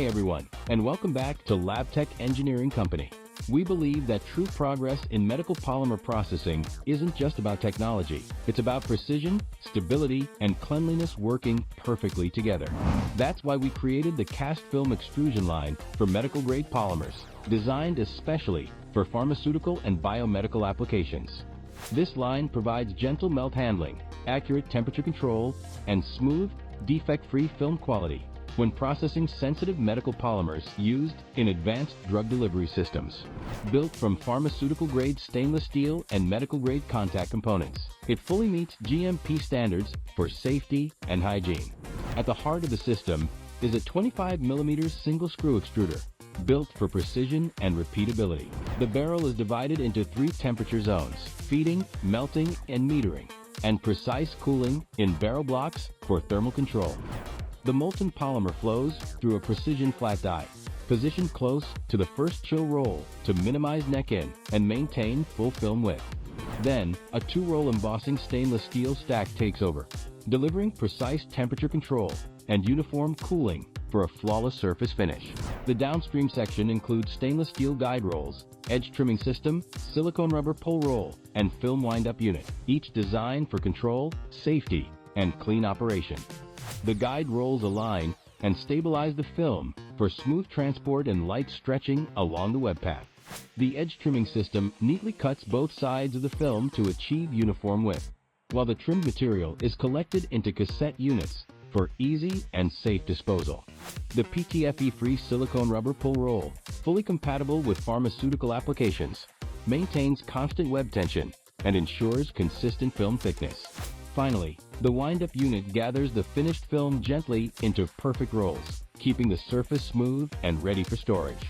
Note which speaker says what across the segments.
Speaker 1: Hi everyone, and welcome back to Labtech Engineering Company. We believe that true progress in medical polymer processing isn't just about technology. It's about precision, stability, and cleanliness working perfectly together. That's why we created the cast film extrusion line for medical-grade polymers, designed especially for pharmaceutical and biomedical applications. This line provides gentle melt handling, accurate temperature control, and smooth, defect-free film quality when processing sensitive medical polymers used in advanced drug delivery systems. Built from pharmaceutical-grade stainless steel and medical-grade contact components, it fully meets GMP standards for safety and hygiene. At the heart of the system is a 25mm single screw extruder, built for precision and repeatability. The barrel is divided into 3 temperature zones: feeding, melting, and metering, and precise cooling in barrel blocks for thermal control. The molten polymer flows through a precision flat die, positioned close to the first chill roll to minimize neck-in and maintain full film width. Then, a 2-roll embossing stainless steel stack takes over, delivering precise temperature control and uniform cooling for a flawless surface finish. The downstream section includes stainless steel guide rolls, edge trimming system, silicone rubber pull roll, and film wind-up unit, each designed for control, safety, and clean operation. The guide rolls align and stabilize the film for smooth transport and light stretching along the web path. The edge trimming system neatly cuts both sides of the film to achieve uniform width, while the trimmed material is collected into cassette units for easy and safe disposal. The PTFE-free silicone rubber pull roll, fully compatible with pharmaceutical applications, maintains constant web tension and ensures consistent film thickness. Finally, the wind-up unit gathers the finished film gently into perfect rolls, keeping the surface smooth and ready for storage.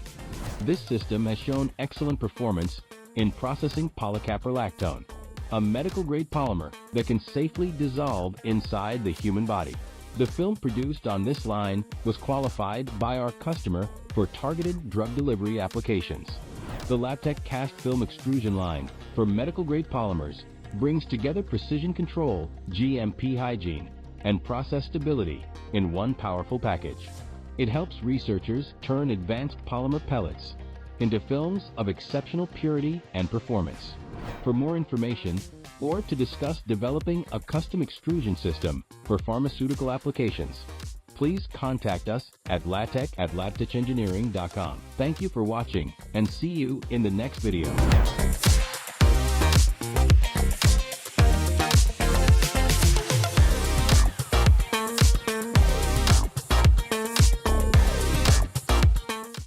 Speaker 1: This system has shown excellent performance in processing polycaprolactone, a medical-grade polymer that can safely dissolve inside the human body. The film produced on this line was qualified by our customer for targeted drug delivery applications. The Labtech cast film extrusion line for medical-grade polymers brings together precision control, GMP hygiene, and process stability in one powerful package. It helps researchers turn advanced polymer pellets into films of exceptional purity and performance. For more information, or to discuss developing a custom extrusion system for pharmaceutical applications, please contact us at labtech@labtechengineering.com. Thank you for watching, and see you in the next video.